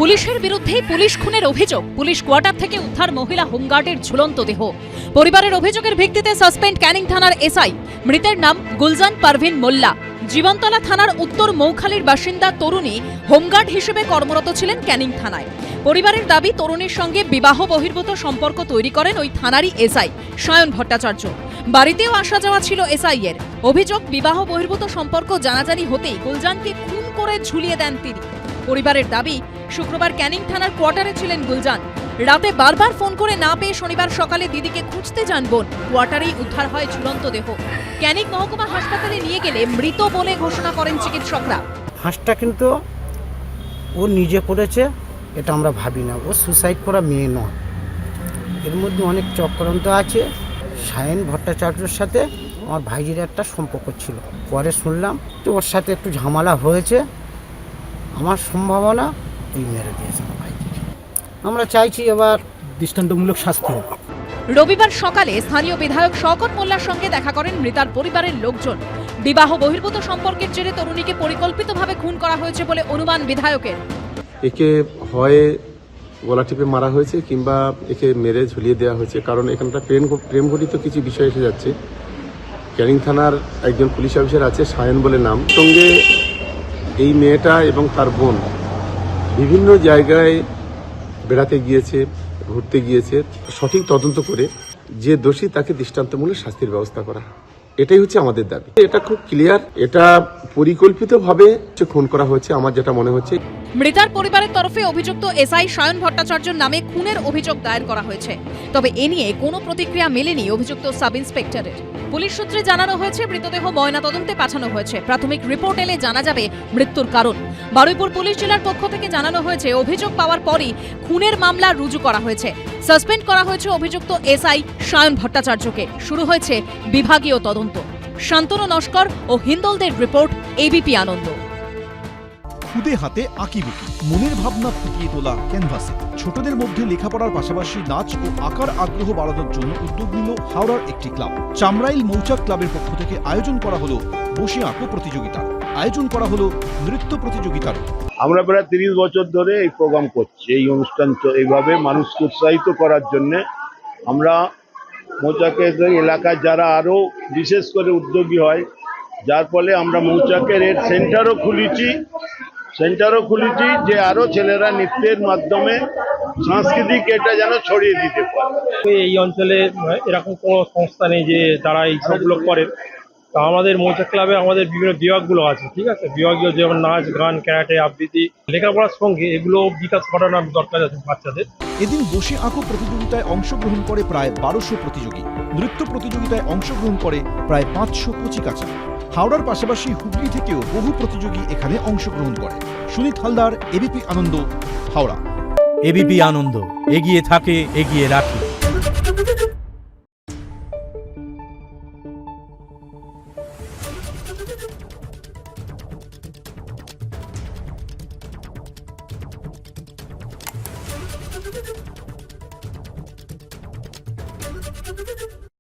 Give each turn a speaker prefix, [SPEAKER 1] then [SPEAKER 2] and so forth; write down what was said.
[SPEAKER 1] পুলিশের বিরুদ্ধে পুলিশ খুনের অভিযোগ। পুলিশ কোয়ার্টার থেকে উদ্ধার মহিলা হোমগার্ডের ঝুলন্ত দেহ। পরিবারের অভিযোগের ভিত্তিতে সাসপেন্ড ক্যানিং থানার এসআই। মৃতের নাম গুলজান পারভিন মোল্লা। জীবনতলা থানার উত্তর মৌখালীর বাসিন্দা তরুণী হোমগার্ড হিসেবে কর্মরত ছিলেন ক্যানিং থানায়। পরিবারের দাবি, তরুণীর সঙ্গে বিবাহ বহির্ভূত সম্পর্ক তৈরি করেন ওই থানারই এসআই সায়ন ভট্টাচার্য। বাড়িতেও আসা যাওয়া ছিল এসআই এর। অভিযোগ, বিবাহ বহির্ভূত সম্পর্ক জানাজানি হতেই গুলজানকে খুন করে ঝুলিয়ে দেন তিনি। পরিবারের দাবি, শুক্রবার ক্যানিং থানার কোয়ার্টারে ছিলেন গুলজান। রাতে বারবার ফোন করে না পেয়ে শনিবার সকালে দিদিকে খুঁজতে যান বোন। কোয়ার্টারেই উদ্ধার হয় ঝুলন্ত দেহ। ক্যানিং মহকুমা হাসপাতালে নিয়ে গেলে মৃত বলে ঘোষণা করেন চিকিৎসকরা।
[SPEAKER 2] হাঁসটা কিন্তু ও নিজে করেছে, এটা আমরা ভাবি না। ও সুসাইড করা মেয়ে নয়, এর মধ্যে অনেক চক্রান্ত আছে। সায়ন ভট্টাচার্যের সাথে আমার ভাইজির একটা সম্পর্ক ছিল। পরে শুনলাম তো ওর সাথে একটু ঝামেলা হয়েছে। আমার সম্ভাবনা ওই মেরে দিয়েছে আমার ভাইজিকে। আমরা চাইছি এবার দৃষ্টান্তমূলক শাস্তি হোক।
[SPEAKER 1] রবিবার সকালে স্থানীয় বিধায়ক শওকত মোল্লার সঙ্গে দেখা করেন মৃতার পরিবারের লোকজন। বিবাহ বহির্ভূত সম্পর্কের জেরে তরুণীকে পরিকল্পিতভাবে খুন করা হয়েছে বলে অনুমান বিধায়কের।
[SPEAKER 3] একে হয় গলা টিপে মারা হয়েছে কিংবা একে মেরে ঝুলিয়ে দেওয়া হয়েছে, কারণ এখানটা প্রেম ঘটিত কিছু বিষয় এসে যাচ্ছে। ক্যানিং থানার একজন পুলিশ অফিসার আছে সায়ন বলে নাম, সঙ্গে এই মেয়েটা এবং তার বোন বিভিন্ন জায়গায় বেড়াতে গিয়েছে, ঘুরতে গিয়েছে। সঠিক তদন্ত করে যে দোষী তাকে দৃষ্টান্তমূলক শাস্তির ব্যবস্থা করা, এটাই হচ্ছে আমাদের দাবি। এটা খুব ক্লিয়ার, এটা পরিকল্পিতভাবে খুন করা হয়েছে আমার যেটা মনে হচ্ছে।
[SPEAKER 1] মৃতার পরিবারের তরফে অভিযুক্ত এসআই সায়ন ভট্টাচার্যের নামে খুনের অভিযোগ দায়ের করা হয়েছে। তবে এ নিয়ে কোনো প্রতিক্রিয়া মেলেনি অভিযুক্ত সাব ইন্সপেক্টরের। পুলিশ সূত্রে জানানো হয়েছে মৃতদেহ ময়নাতদন্তে পাঠানো হয়েছে। প্রাথমিক রিপোর্ট এলে জানা যাবে মৃত্যুর কারণ। বারুইপুর পুলিশ জেলার পক্ষ থেকে জানানো হয়েছে অভিযোগ পাওয়ার পরই খুনের মামলা রুজু করা হয়েছে। সাসপেন্ড করা হয়েছে অভিযুক্ত এসআই সায়ন ভট্টাচার্যকে। শুরু হয়েছে বিভাগীয় তদন্ত। শান্তনু নস্কর ও হিন্দলদের রিপোর্ট, এবিপি আনন্দ।
[SPEAKER 4] খুদে হাতে আঁকিবুকি মনের ভাবনা ফুটিয়ে তোলা ক্যানভাসে ছোটদের মধ্যে লেখাপড়ার পাশাপাশি নাচ ও আঁকার আগ্রহ বাড়ানোর জন্য উদ্যোগ নিল হাওড়ার একটি ক্লাব। চামরাইল মৌচাক ক্লাবের পক্ষ থেকে আয়োজন করা হলো বসে আঁকো প্রতিযোগিতা, আয়োজন করা হলো নৃত্য প্রতিযোগিতার।
[SPEAKER 5] আমরা প্রায় 30 বছর ধরে এই প্রোগ্রাম করছি। এই অনুষ্ঠান এইভাবে মানুষকে উৎসাহিত করার জন্য আমরা মৌচাকের এলাকায় যারা আরো বিশেষ করে উদ্যোগী হয়, যার ফলে আমরা মৌচাকের এর সেন্টারও খুলেছি যে আরো ছেলেরা নৃত্যের মাধ্যমে সাংস্কৃতিক এটা যেন ছড়িয়ে দিতে পারে।
[SPEAKER 6] এই অঞ্চলে এরকম কোনো সংস্থা নেই যে তারা এই সবগুলো করে। তো আমাদের মৌচাক ক্লাবে আমাদের বিভিন্ন বিভাগগুলো আছে, ঠিক আছে। বিভাগীয় যেমন নাচ, গান, ক্যারাটে, আবৃত্তি, লেখাপড়ার সঙ্গে এগুলো বিকাশ ঘটানোর দরকার আছে বাচ্চাদের।
[SPEAKER 4] এদিন বসে আঁকো প্রতিযোগিতায় অংশগ্রহণ করে প্রায় 1200 প্রতিযোগী। নৃত্য প্রতিযোগিতায় অংশগ্রহণ করে প্রায় 500 কচিকাঁচা। হাওড়ার পাশাপাশি হুগলি থেকেও বহু প্রতিযোগী এখানে অংশগ্রহণ করে। সুনীত হালদার, এবিপি আনন্দ, হাওড়া।
[SPEAKER 7] এবিপি আনন্দ, এগিয়ে থাকে, এগিয়ে রাখে।